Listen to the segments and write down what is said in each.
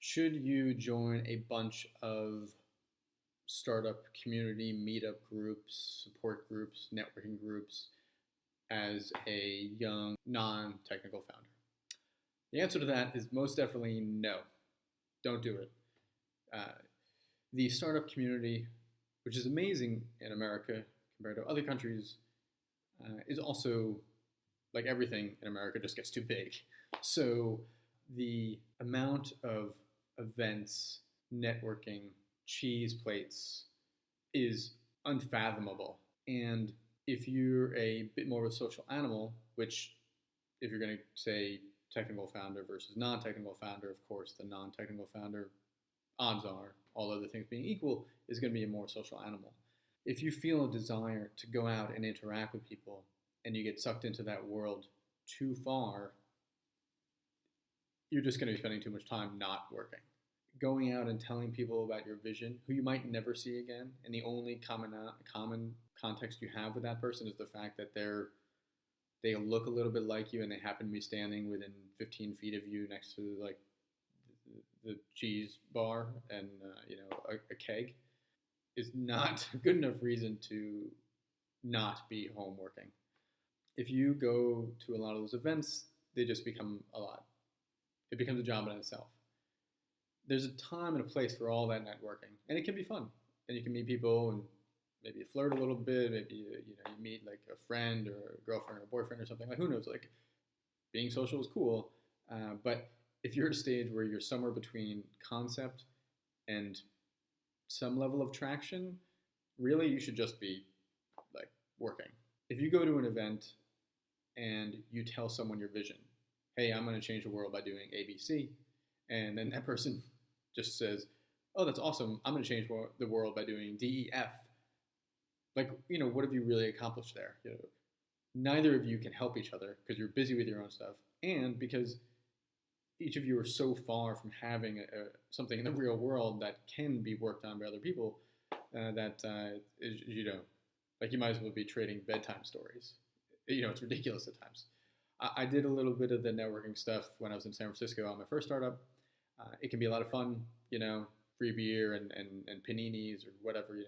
Should you join a bunch of startup community meetup groups, support groups, networking groups as a young non technical founder? The answer to that is most definitely no. Don't do it. Uh, the startup community, which is amazing in America compared to other countries, is also like everything in America just gets too big. So the amount of events, networking, cheese plates is unfathomable. And if you're a bit more of a social animal, which if you're going to say technical founder versus non-technical founder, of course, the non-technical founder, odds are, all other things being equal, is going to be a more social animal. If you feel a desire to go out and interact with people and you get sucked into that world too far, you're just going to be spending too much time not working. Going out and telling people about your vision, who you might never see again, and the only common context you have with that person is the fact that they look a little bit like you and they happen to be standing within 15 feet of you next to like the cheese bar and a keg, is not a good enough reason to not be home working. If you go to a lot of those events, they just become a lot. It becomes a job in itself. There's a time and a place for all that networking, and it can be fun. And you can meet people and maybe you flirt a little bit. Maybe you meet like a friend or a girlfriend or a boyfriend or something. Like who knows? Like being social is cool, but if you're at a stage where you're somewhere between concept and some level of traction, really you should just be like working. If you go to an event and you tell someone your vision, hey, I'm going to change the world by doing ABC, and then that person just says, oh, that's awesome, I'm going to change the world by doing DEF. Like, what have you really accomplished there? Neither of you can help each other because you're busy with your own stuff, and because each of you are so far from having something in the real world that can be worked on by other people that you might as well be trading bedtime stories. It's ridiculous at times. I did a little bit of the networking stuff when I was in San Francisco on my first startup. It can be a lot of fun, free beer and paninis or whatever,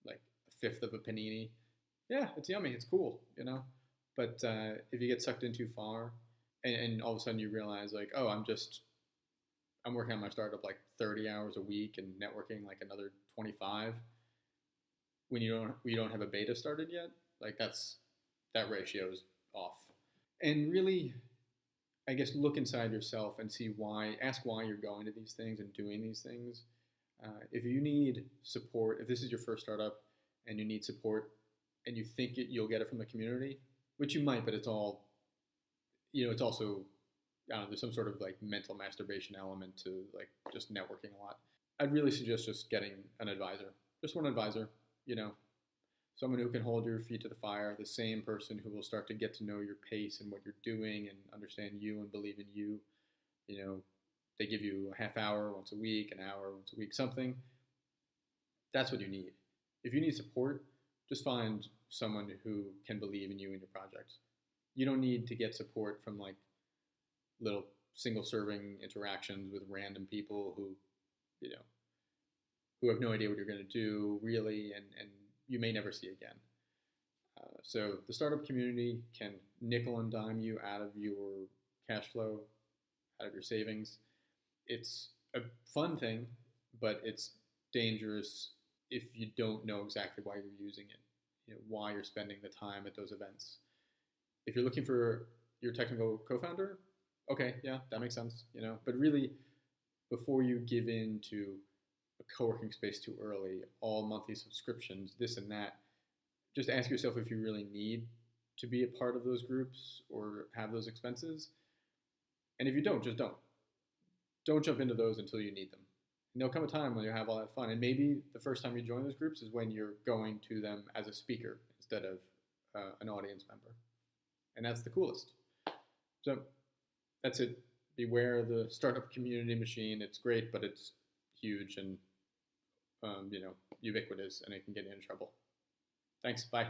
like a fifth of a panini. Yeah, it's yummy. It's cool, But if you get sucked in too far and all of a sudden you realize like, oh, I'm working on my startup like 30 hours a week and networking like another 25 when you don't have a beta started yet, like that ratio is off. And really, I guess, look inside yourself and ask why you're going to these things and doing these things. If you need support, if this is your first startup and you need support and you think you'll get it from the community, which you might, but it's all, it's also, there's some sort of like mental masturbation element to like just networking a lot. I'd really suggest just getting an advisor, just one advisor, someone who can hold your feet to the fire, the same person who will start to get to know your pace and what you're doing and understand you and believe in you. They give you a half hour once a week, an hour once a week, something. That's what you need. If you need support, just find someone who can believe in you and your project. You don't need to get support from like little single serving interactions with random people who have no idea what you're going to do really, and you may never see again. So the startup community can nickel and dime you out of your cash flow, out of your savings. It's a fun thing, but it's dangerous if you don't know exactly why you're using it, why you're spending the time at those events. If you're looking for your technical co-founder, okay, yeah, that makes sense, but really before you give in to a co-working space too early, all monthly subscriptions, this and that, just ask yourself if you really need to be a part of those groups or have those expenses. And if you don't, just don't. Don't jump into those until you need them. And there'll come a time when you have all that fun. And maybe the first time you join those groups is when you're going to them as a speaker instead of an audience member. And that's the coolest. So that's it. Beware the startup community machine. It's great, but it's huge and ubiquitous, and it can get you in trouble. Thanks. Bye.